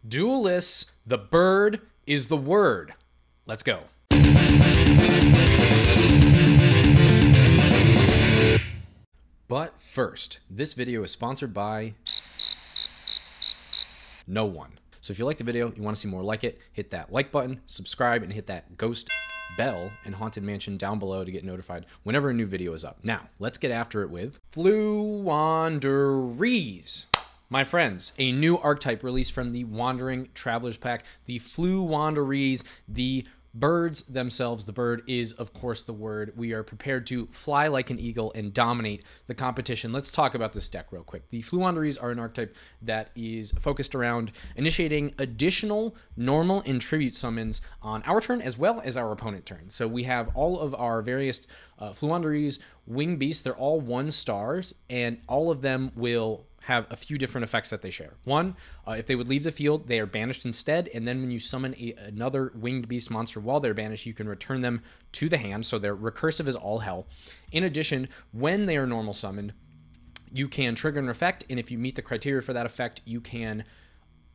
Duelists, the bird is the word. Let's go. But first, this video is sponsored by no one. So if you like the video, you want to see more like it, hit that like button, subscribe, and hit that ghost bell and Haunted Mansion down below to get notified whenever a new video is up. Now, let's get after it with Floowandereeze. My friends, a new archetype released from the Wandering Travelers pack, the Floowandereeze, the birds themselves. The bird is, of course, the word. We are prepared to fly like an eagle and dominate the competition. Let's talk about this deck real quick. The Floowandereeze are an archetype that is focused around initiating additional normal and tribute summons on our turn as well as our opponent turn. So we have all of our various Floowandereeze wing beasts. They're all 1 stars, and all of them will have a few different effects that they share. One, if they would leave the field, they are banished instead, and then when you summon another winged beast monster while they're banished, you can return them to the hand, so they're recursive as all hell. In addition, when they are normal summoned, you can trigger an effect, and if you meet the criteria for that effect, you can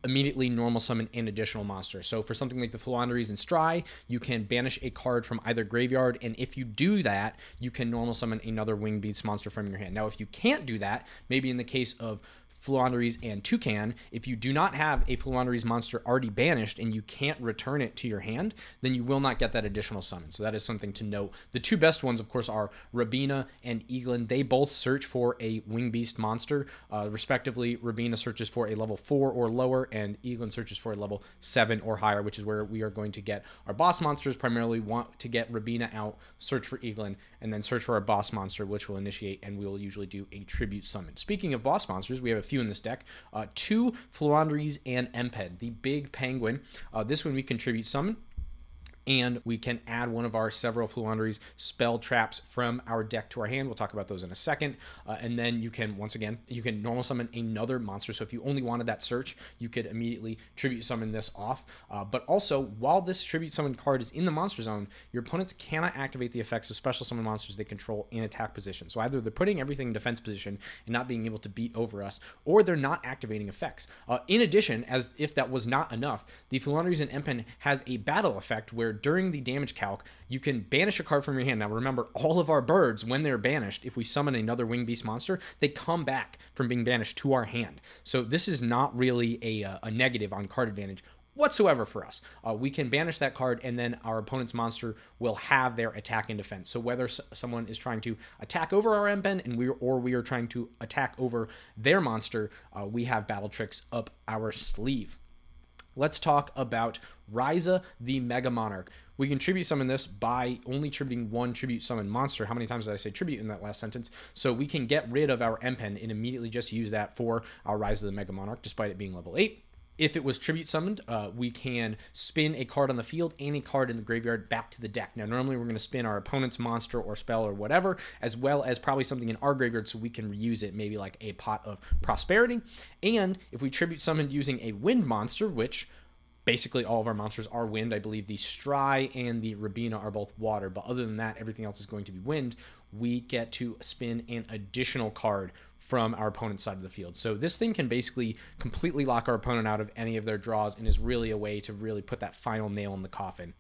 immediately normal summon an additional monster. So for something like the Floowandereeze and Stry, you can banish a card from either graveyard, and if you do that, you can normal summon another winged beast monster from your hand. Now, if you can't do that, maybe in the case of Floowandereeze and Toucan, if you do not have a Floowandereeze monster already banished and you can't return it to your hand, then you will not get that additional summon. So that is something to note. The two best ones, of course, are Rabina and Eaglin. They both search for a wing beast monster. Respectively, Rabina searches for a level 4 or lower, and Eaglin searches for a level 7 or higher, which is where we are going to get our boss monsters. Primarily want to get Rabina out, search for Eaglin, and then search for our boss monster, which will initiate, and we will usually do a tribute summon. Speaking of boss monsters, we have a few in this deck. 2 Floowandereeze and Emped, the big penguin. This one we contribute summon, and we can add one of our several Floowandereeze spell traps from our deck to our hand. We'll talk about those in a second. And then you can, once again, you can normal summon another monster. So if you only wanted that search, you could immediately tribute summon this off. But also, while this tribute summon card is in the monster zone, your opponents cannot activate the effects of special summon monsters they control in attack position. So either they're putting everything in defense position and not being able to beat over us, or they're not activating effects. In addition, as if that was not enough, the Floowandereeze and Empen has a battle effect where during the damage calc, you can banish a card from your hand. Now remember, all of our birds, when they're banished, if we summon another winged beast monster, they come back from being banished to our hand. So this is not really a negative on card advantage whatsoever for us. We can banish that card, and then our opponent's monster will have their attack and defense. So whether someone is trying to attack over our Empen and we are trying to attack over their monster, we have battle tricks up our sleeve. Let's talk about Ryza, the Mega Monarch. We can tribute summon this by only tributing 1 tribute summon monster. How many times did I say tribute in that last sentence? So we can get rid of our Empen and immediately just use that for our Ryza, the Mega Monarch, despite it being level 8. If it was tribute summoned, we can spin a card on the field and a card in the graveyard back to the deck. Now, normally we're going to spin our opponent's monster or spell or whatever, as well as probably something in our graveyard so we can reuse it, maybe like a Pot of Prosperity. And if we tribute summoned using a wind monster, which basically all of our monsters are wind. I believe the Stry and the Rabina are both water, but other than that, everything else is going to be wind. We get to spin an additional card from our opponent's side of the field. So this thing can basically completely lock our opponent out of any of their draws and is really a way to really put that final nail in the coffin.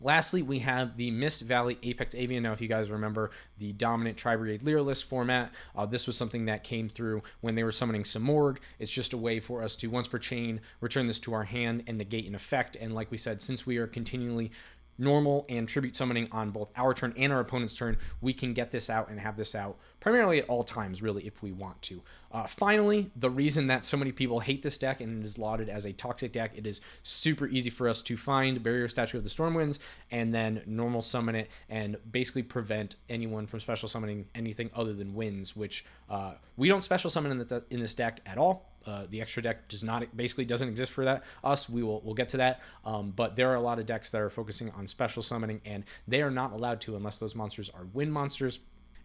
Lastly, we have the Mist Valley Apex Avian. Now, if you guys remember the dominant Tri-Brigade Leerless format, this was something that came through when they were summoning Simorgh. It's just a way for us to, once per chain, return this to our hand and negate an effect. And like we said, since we are continually normal and tribute summoning on both our turn and our opponent's turn, we can get this out and have this out primarily at all times, really, if we want to. Finally, the reason that so many people hate this deck and it is lauded as a toxic deck, it is super easy for us to find Barrier Statue of the Stormwinds and then normal summon it and basically prevent anyone from special summoning anything other than winds, which we don't special summon in this deck at all. The extra deck basically doesn't exist for that. We'll get to that. But there are a lot of decks that are focusing on special summoning, and they are not allowed to unless those monsters are wind monsters.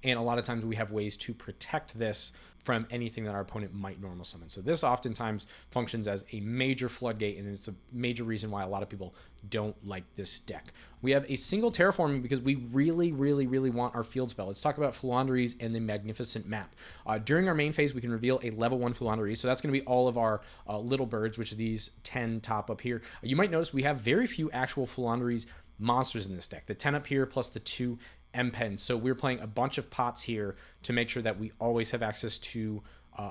And a lot of times we have ways to protect this from anything that our opponent might normal summon. So this oftentimes functions as a major floodgate, and it's a major reason why a lot of people don't like this deck. We have a single terraforming because we really want our field spell. Let's talk about Floowandereeze and the Magnificent Map. During our main phase, we can reveal a level 1 Floowandereeze, so that's going to be all of our little birds, which are these 10 top up here. You might notice we have very few actual Floowandereeze monsters in this deck. The 10 up here plus the 2 M-Pens. So we're playing a bunch of pots here to make sure that we always have access to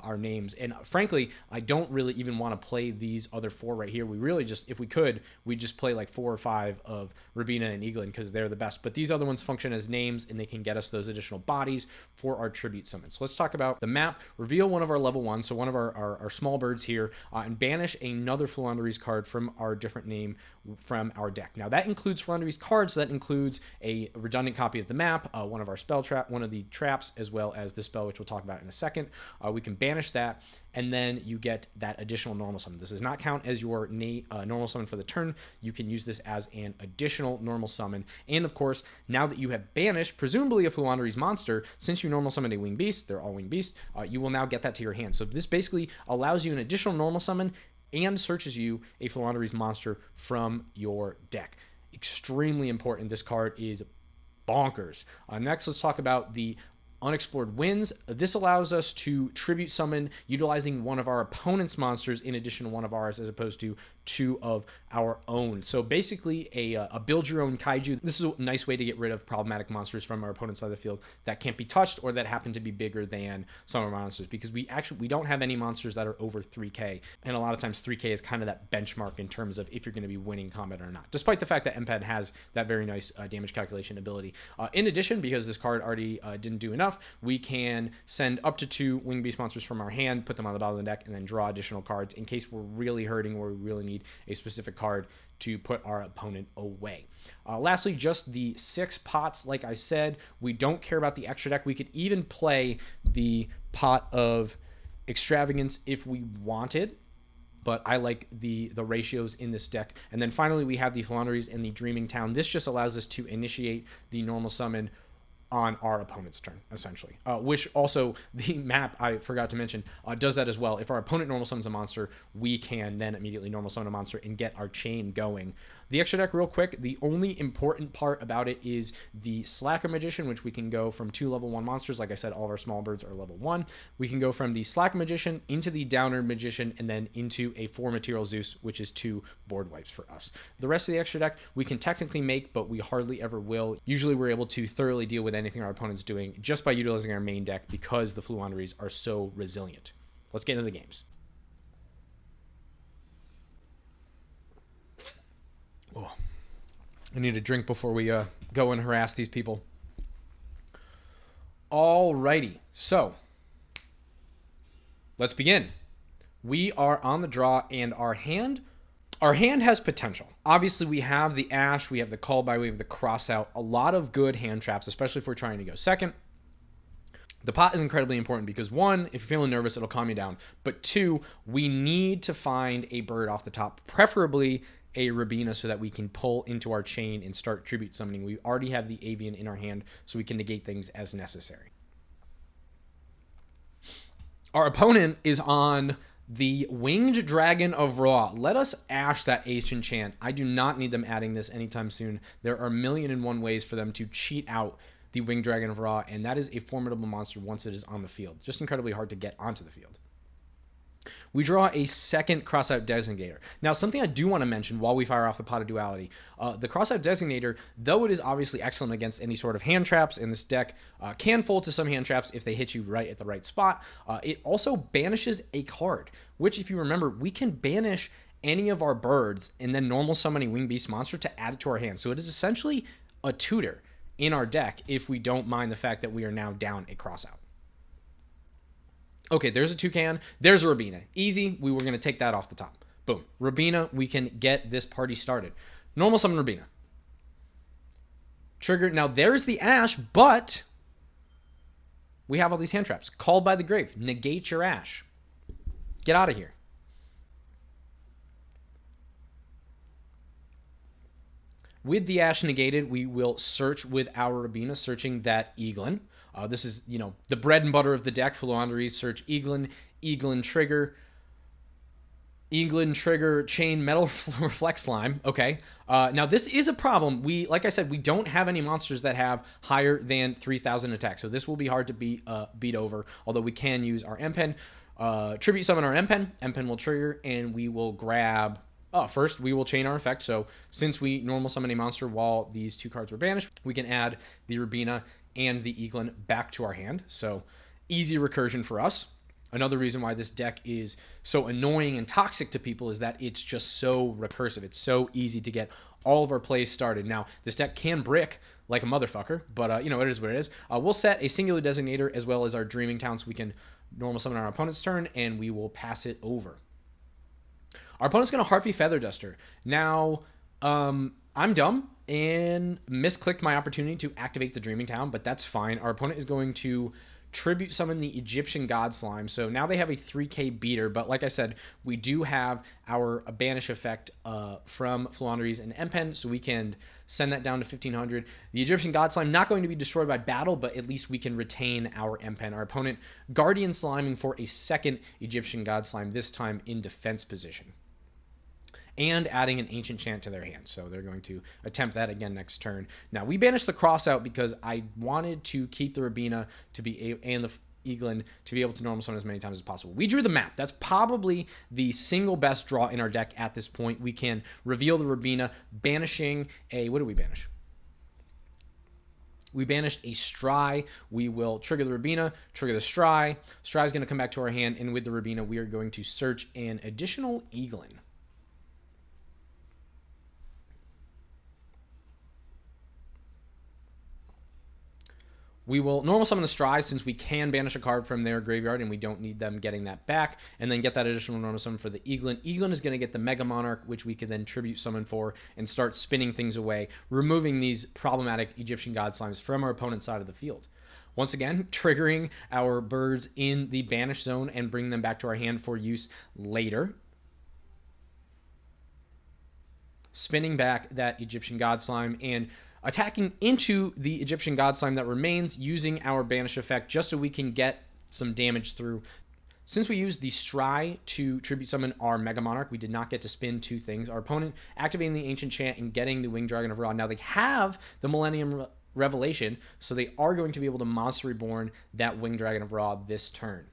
our names. And frankly, I don't really even want to play these other 4 right here. We really just, if we could, we'd just play like 4 or 5 of Rabina and Eaglin because they're the best. But these other ones function as names, and they can get us those additional bodies for our tribute summons. So let's talk about the map. Reveal one of our level 1, so one of our small birds here, and banish another Floowandereeze card from our different name from our deck. Now that includes Floowandereeze cards, so that includes a redundant copy of the map, one of our spell trap, one of the traps, as well as this spell, which we'll talk about in a second. We can banish that, and then you get that additional normal summon. This does not count as your normal summon for the turn. You can use this as an additional normal summon. And of course, now that you have banished, presumably a Floowandereeze monster, since you normal summoned a winged beast, they're all winged beasts, you will now get that to your hand. So this basically allows you an additional normal summon and searches you a Floowandereeze monster from your deck. Extremely important. This card is bonkers. Next, let's talk about the Unexplored Winds. This allows us to tribute summon utilizing one of our opponent's monsters in addition to one of ours, as opposed to 2 of our own. So basically a build your own kaiju. This is a nice way to get rid of problematic monsters from our opponent's side of the field that can't be touched or that happen to be bigger than some of our monsters, because we don't have any monsters that are over 3k, and a lot of times 3k is kind of that benchmark in terms of if you're going to be winning combat or not, despite the fact that M-Pad has that very nice damage calculation ability. In addition, because this card already didn't do enough, we can send up to 2 winged beast monsters from our hand, put them on the bottom of the deck, and then draw additional cards in case we're really hurting or we really need a specific card to put our opponent away. Lastly, just the 6 pots. Like I said, we don't care about the extra deck. We could even play the pot of extravagance if we wanted, but I like the ratios in this deck. And then finally, we have the Floowandereeze and the Dreaming Town. This just allows us to initiate the normal summon on our opponent's turn, essentially. Which also, the map, I forgot to mention, does that as well. If our opponent normal summons a monster, we can then immediately normal summon a monster and get our chain going. The extra deck, real quick, the only important part about it is the Slacker Magician, which we can go from 2 level 1 monsters. Like I said, all of our small birds are level 1. We can go from the Slacker Magician into the Downer Magician and then into a 4 Material Zeus, which is 2 board wipes for us. The rest of the extra deck we can technically make, but we hardly ever will. Usually we're able to thoroughly deal with anything our opponent's doing just by utilizing our main deck because the Floowandereeze are so resilient. Let's get into the games. Oh, I need a drink before we go and harass these people. Alrighty, so let's begin. We are on the draw, and our hand has potential. Obviously, we have the Ash, we have the Call By, we have the Crossout, a lot of good hand traps, especially if we're trying to go second. The pot is incredibly important because 1, if you're feeling nervous, it'll calm you down. But 2, we need to find a bird off the top, preferably a Rabina, so that we can pull into our chain and start tribute summoning. We already have the Avian in our hand, so we can negate things as necessary. Our opponent is on the Winged Dragon of Ra. Let us Ash that ancient chant. I do not need them adding this anytime soon. There are 1,000,001 ways for them to cheat out the Winged Dragon of Ra, and that is a formidable monster once it is on the field. Just incredibly hard to get onto the field. We draw a second Crossout Designator. Now, something I do want to mention while we fire off the Pot of Duality, the Crossout Designator, though it is obviously excellent against any sort of hand traps in this deck, can fold to some hand traps if they hit you right at the right spot. It also banishes a card, which, if you remember, we can banish any of our birds and then normal summon a Winged Beast monster to add it to our hand. So it is essentially a tutor in our deck if we don't mind the fact that we are now down a Crossout. Okay, there's a Toucan. There's a Rabina. Easy. We were going to take that off the top. Boom. Rabina, we can get this party started. Normal summon Rabina. Trigger. Now, there's the Ash, but we have all these hand traps. Called by the Grave. Negate your Ash. Get out of here. With the Ash negated, we will search with our Rabina, searching that Eaglin. This is, you know, the bread and butter of the deck. Floowandereeze, search Eaglin, Eaglin Trigger, Chain, Metal Reflect Slime. Okay. Now this is a problem. Like I said, we don't have any monsters that have higher than 3,000 attack. So this will be hard to beat over, although we can use our M-Pen. Tribute summon our M-Pen. M-Pen will trigger, and we will grab... first, we will chain our effect. So since we normal summon a monster while these 2 cards were banished, we can add the Rubina and the Eaglin back to our hand. So easy recursion for us. Another reason why this deck is so annoying and toxic to people is that it's just so recursive. It's so easy to get all of our plays started. Now, this deck can brick like a motherfucker, but, you know, it is what it is. We'll set a singular designator as well as our Dreaming Town so we can normal summon our opponent's turn, and we will pass it over. Our opponent's going to Harpy Feather Duster. Now, I'm dumb and misclicked my opportunity to activate the Dreaming Town, but that's fine. Our opponent is going to tribute summon the Egyptian God Slime. So now they have a 3k beater, but like I said, we do have our banish effect from Floowandereeze and M-Pen, so we can send that down to 1500. The Egyptian God Slime not going to be destroyed by battle, but at least we can retain our M-Pen. Our opponent Guardian Sliming for a second Egyptian God Slime, this time in defense position, and adding an Ancient Chant to their hand. So they're going to attempt that again next turn. Now, we banished the cross out because I wanted to keep the Rubina to be and the Eaglin to be able to normal summon as many times as possible. We drew the map. That's probably the single best draw in our deck at this point. We can reveal the Rubina, banishing a... What did we banish? We banished a Stry. We will trigger the Rubina, trigger the Stry. Stry is going to come back to our hand, and with the Rubina, we are going to search an additional Eaglin. We will normal summon the Stry since we can banish a card from their graveyard and we don't need them getting that back, and then get that additional normal summon for the Eaglin. Eaglin is going to get the Mega Monarch, which we can then tribute summon for and start spinning things away, removing these problematic Egyptian God Slimes from our opponent's side of the field. Once again, triggering our birds in the banish zone and bring them back to our hand for use later. Spinning back that Egyptian God Slime and attacking into the Egyptian God Slime that remains, using our banish effect just so we can get some damage through. Since we used the Stry to tribute summon our Mega Monarch, we did not get to spin 2 things. Our opponent activating the Ancient Chant and getting the Winged Dragon of Ra. Now they have the Millennium Revelation, so they are going to be able to Monster Reborn that Winged Dragon of Ra this turn.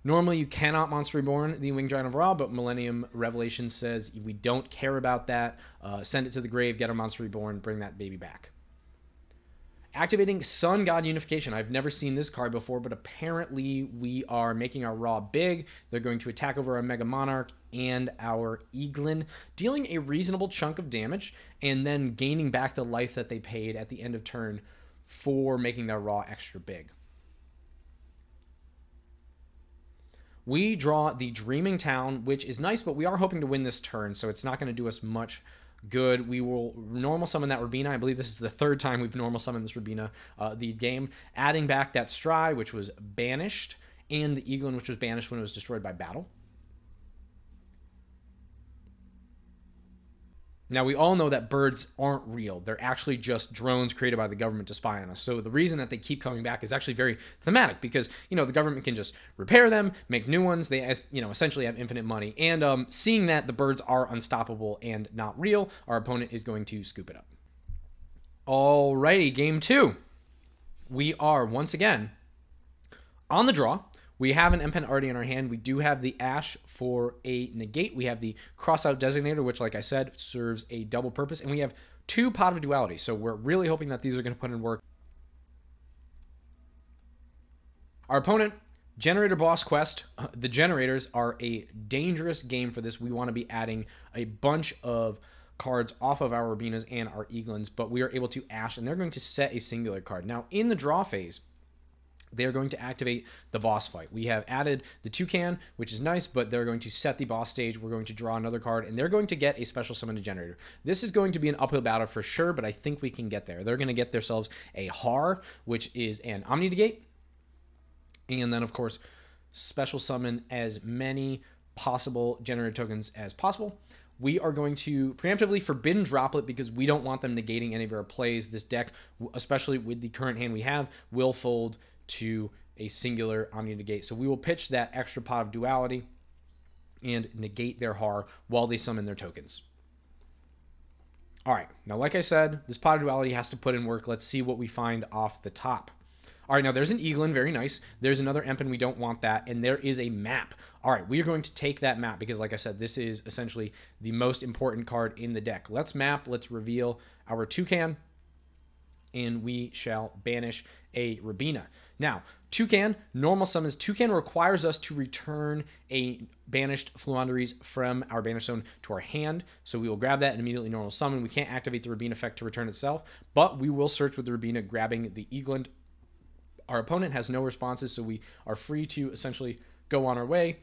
Normally, you cannot Monster Reborn the Winged Dragon of Ra, but Millennium Revelation says we don't care about that. Send it to the grave, get a Monster Reborn, bring that baby back. Activating Sun God Unification. I've never seen this card before, but apparently we are making our Ra big. They're going to attack over our Mega Monarch and our Eaglin, dealing a reasonable chunk of damage, and then gaining back the life that they paid at the end of turn for making their Ra extra big. We draw the Dreaming Town, which is nice, but we are hoping to win this turn, so it's not going to do us much good. We will normal summon that Rubina. I believe this is the 3rd time we've normal summoned this Rubina the game. Adding back that Stry, which was banished, and the Eaglin, which was banished when it was destroyed by battle. Now, we all know that birds aren't real. They're actually just drones created by the government to spy on us. So the reason that they keep coming back is actually very thematic because, you know, the government can just repair them, make new ones. They, you know, essentially have infinite money. And seeing that the birds are unstoppable and not real, our opponent is going to scoop it up. Alrighty, game 2. We are, once again, on the draw. We have an M-Pen already in our hand. We do have the Ash for a negate. We have the Crossout Designator, which, like I said, serves a double purpose. And we have 2 Pot of Duality. So we're really hoping that these are going to put in work. Our opponent, Generator Boss Quest. The Generators are a dangerous game for this. We want to be adding a bunch of cards off of our Rubinas and our Eaglins, but we are able to Ash, and they're going to set a singular card. Now, in the draw phase, they're going to activate the boss fight. We have added the Toucan, which is nice, but they're going to set the boss stage. We're going to draw another card, and they're going to get a special summon to Generator. This is going to be an uphill battle for sure, but I think we can get there. They're going to get themselves a Har, which is an Omni Negate, and then, of course, special summon as many possible Generator tokens as possible. we are going to preemptively Forbidden Droplet because we don't want them negating any of our plays. This deck, especially with the current hand we have, will fold to a singular Omni Negate. So we will pitch that extra Pot of Duality and negate their Har while they summon their tokens. All right, now like I said, this Pot of Duality has to put in work. Let's see what we find off the top. All right, now there's an Eaglin, very nice. There's another Empen, we don't want that, and there is a map. All right, we are going to take that map because, like I said, this is essentially the most important card in the deck. Let's map, let's reveal our Toucan, and we shall banish a Rabina. Now, Toucan, normal summons. Toucan requires us to return a banished Floowandereeze from our banish zone to our hand, so we will grab that and immediately normal summon. We can't activate the Rabina effect to return itself, but we will search with the Rabina, grabbing the Eaglin. Our opponent has no responses, so we are free to essentially go on our way,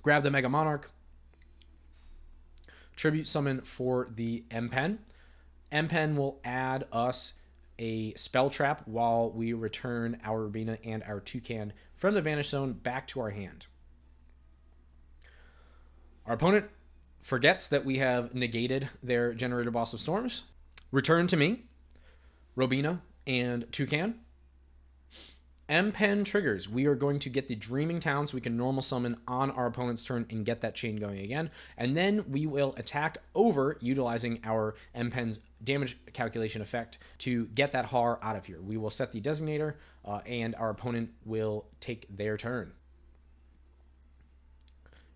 grab the Mega Monarch, tribute summon for the Empen. Empen will add us a spell trap while we return our Rabina and our Toucan from the banish zone back to our hand. Our opponent forgets that we have negated their Generator Boss of Storms. Return to me, Rabina and Toucan. Empen triggers. We are going to get the Dreaming Town so we can normal summon on our opponent's turn and get that chain going again. And then we will attack over utilizing our Empen's damage calculation effect to get that Har out of here. We will set the Designator and our opponent will take their turn.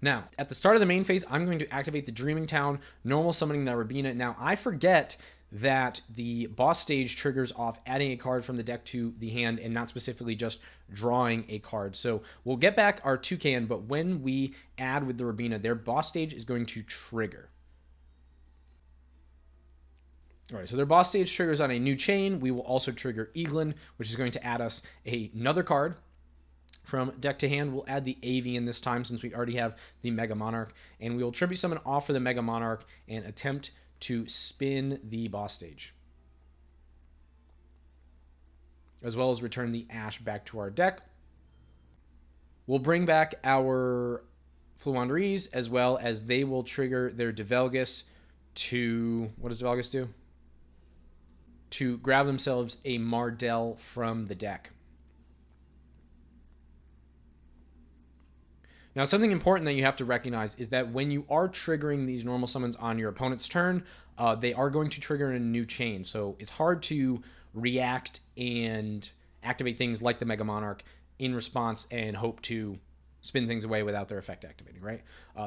Now, at the start of the main phase, I'm going to activate the Dreaming Town, normal summoning the Rabina. Now, I forget that the boss stage triggers off adding a card from the deck to the hand and not specifically just drawing a card. So we'll get back our Toucan, but when we add with the Rabina, their boss stage is going to trigger. All right, so their boss stage triggers on a new chain. We will also trigger Eaglin, which is going to add us another card from deck to hand. We'll add the Avian this time since we already have the Mega Monarch, and we will tribute summon off for the Mega Monarch and attempt to spin the boss stage, as well as return the Ash back to our deck. We'll bring back our Floowandereeze, as well as they will trigger their Develgus to, what does Develgus do? To grab themselves a Mardell from the deck. Now, something important that you have to recognize is that when you are triggering these normal summons on your opponent's turn, they are going to trigger in a new chain. So it's hard to react and activate things like the Mega Monarch in response and hope to spin things away without their effect activating, right?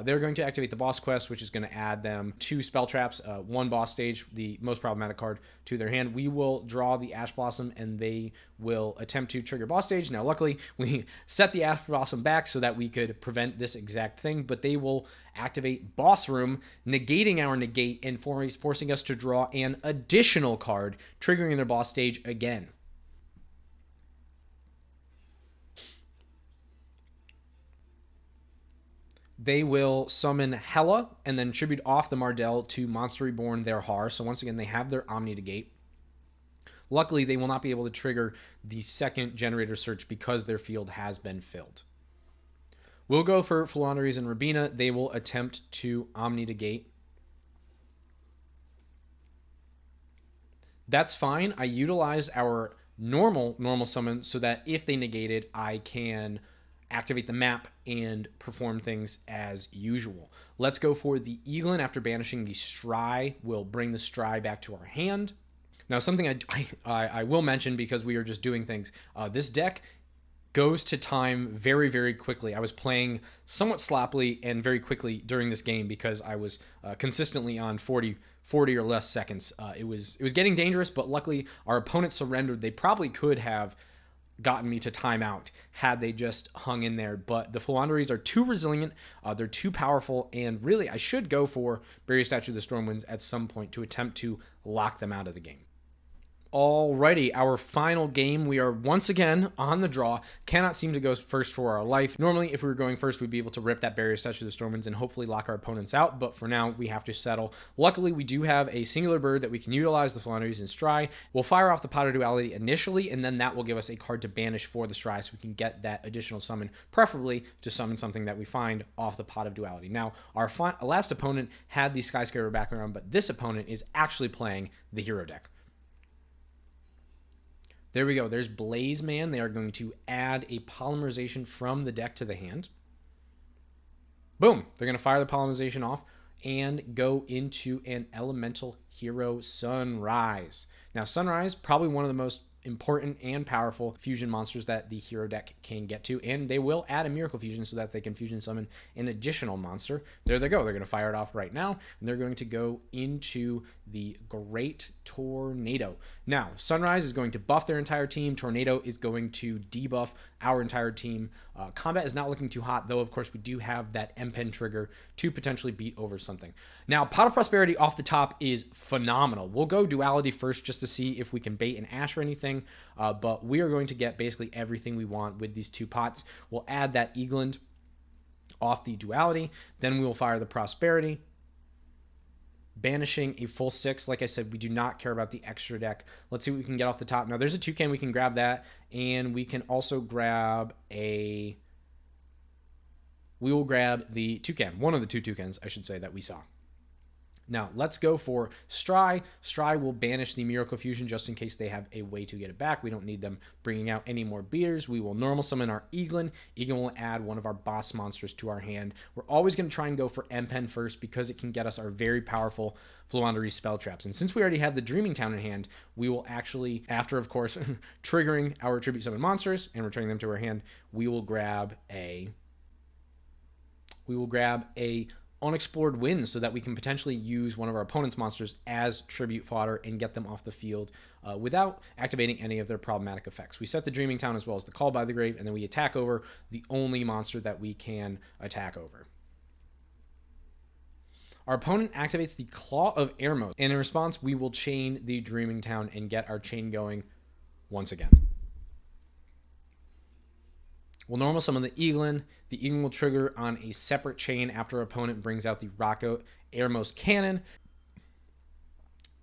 They're going to activate the boss quest, which is going to add them 2 spell traps, 1 boss stage, the most problematic card, to their hand. We will draw the Ash Blossom, and they will attempt to trigger boss stage. Now, luckily, we set the Ash Blossom back so that we could prevent this exact thing, but they will activate Boss Room, negating our negate and forcing us to draw an additional card, triggering their boss stage again. They will summon Hela and then tribute off the Mardell to Monster Reborn their Har. So once again, they have their Omni Negate. Luckily, they will not be able to trigger the second Generator search because their field has been filled. We'll go for Floowandereeze and Rabina. They will attempt to Omni Negate. That's fine. I utilize our normal summon so that if they negate it, I can activate the map and perform things as usual. Let's go for the Eaglin after banishing the Stry. We'll bring the Stry back to our hand. Now, something I will mention because we are just doing things. This deck goes to time very, very quickly. I was playing somewhat sloppily and very quickly during this game because I was consistently on 40 or less seconds. It was getting dangerous, but luckily our opponent surrendered. They probably could have gotten me to timeout had they just hung in there, but the Floowandereeze are too resilient, they're too powerful, and really I should go for Barrier Statue of the Stormwinds at some point to attempt to lock them out of the game. Alrighty, our final game. We are once again on the draw. Cannot seem to go first for our life. Normally, if we were going first, we'd be able to rip that barrier statue of the Stormwinds and hopefully lock our opponents out. But for now, we have to settle. Luckily, we do have a singular bird that we can utilize, the Floowandereeze and Stry. We'll fire off the Pot of Duality initially, and then that will give us a card to banish for the Stry, so we can get that additional summon, preferably to summon something that we find off the Pot of Duality. Now, our last opponent had the Skyscraper background, but this opponent is actually playing the hero deck. There we go. There's Blaze Man. They are going to add a polymerization from the deck to the hand. Boom. They're going to fire the polymerization off and go into an elemental hero, Sunrise. Now, Sunrise, probably one of the most important and powerful fusion monsters that the hero deck can get to, and they will add a miracle fusion so that they can fusion summon an additional monster. There they go. They're going to fire it off right now, and they're going to go into the Great Tornado. Now, Sunrise is going to buff their entire team. Tornado is going to debuff our entire team. Combat is not looking too hot, though, of course, we do have that M-Pen trigger to potentially beat over something. Now, Pot of Prosperity off the top is phenomenal. We'll go Duality first just to see if we can bait an Ash or anything, but we are going to get basically everything we want with these two pots. We'll add that Eagland off the Duality. Then we will fire the Prosperity, banishing a full 6. Like I said, we do not care about the extra deck. Let's see what we can get off the top. Now, there's a Toucan. We can grab that, and we can also grab a... We will grab the Toucan, one of the two Toucans, I should say, that we saw. Now, let's go for Stry. Stry will banish the Miracle Fusion just in case they have a way to get it back. We don't need them bringing out any more beaters. We will normal summon our Eagland. Eagland will add one of our boss monsters to our hand. We're always going to try and go for M-Pen first because it can get us our very powerful Floowandereeze spell traps. And since we already have the Dreaming Town in hand, we will actually, after, of course, triggering our Tribute Summon monsters and returning them to our hand, we will grab a Unexplored Winds so that we can potentially use one of our opponent's monsters as tribute fodder and get them off the field without activating any of their problematic effects. We set the Dreaming Town as well as the Call by the Grave, and then we attack over the only monster that we can attack over. Our opponent activates the Claw of Airmos, and in response, we will chain the Dreaming Town and get our chain going once again. We'll normal summon the Eagland. The Eagland will trigger on a separate chain after our opponent brings out the Rocco Airmos Cannon.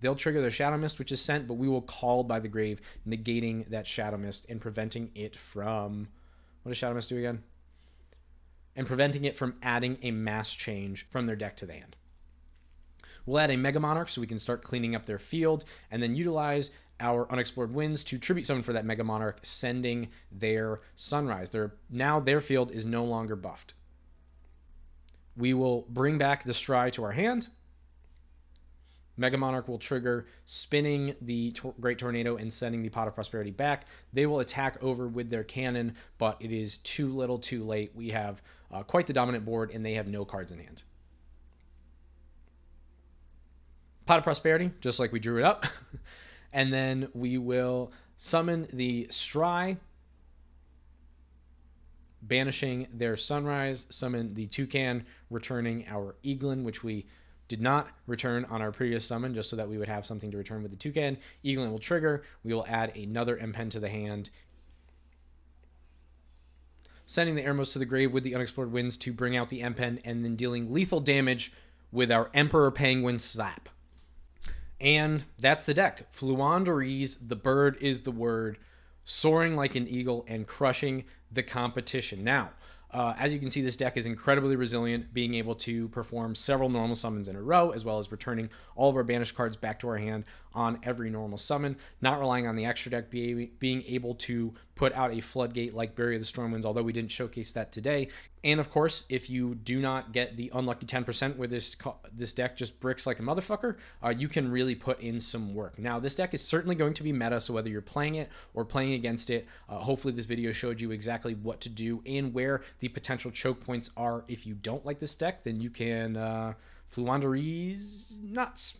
They'll trigger their Shadow Mist, which is sent, but we will Call by the Grave, negating that Shadow Mist and preventing it from... What does Shadow Mist do again? And preventing it from adding a mass change from their deck to the hand. We'll add a Mega Monarch so we can start cleaning up their field, and then utilize our Unexplored Winds to tribute summon for that Mega Monarch, sending their Sunrise. Now their field is no longer buffed. We will bring back the Stry to our hand. Mega Monarch will trigger, spinning the Great Tornado and sending the Pot of Prosperity back. They will attack over with their cannon, but it is too little too late. We have quite the dominant board, and they have no cards in hand. Pot of Prosperity, just like we drew it up. And then we will summon the Stry, banishing their Sunrise, summon the Toucan, returning our Eagland, which we did not return on our previous summon, just so that we would have something to return with the Toucan. Eagland will trigger. We will add another M-Pen to the hand, sending the Airmos to the grave with the Unexplored Winds to bring out the M-Pen, and then dealing lethal damage with our Emperor Penguin Slap. And that's the deck. Floowandereeze, the bird is the word, soaring like an eagle and crushing the competition. Now, as you can see, this deck is incredibly resilient, being able to perform several normal summons in a row, as well as returning all of our banished cards back to our hand on every normal summon, not relying on the extra deck, being able to put out a floodgate like Barrier of the Stormwinds, although we didn't showcase that today. And of course, if you do not get the unlucky 10% where this deck just bricks like a motherfucker, you can really put in some work. Now, this deck is certainly going to be meta, so whether you're playing it or playing against it, hopefully this video showed you exactly what to do and where the potential choke points are. If you don't like this deck, then you can Floowandereeze nuts.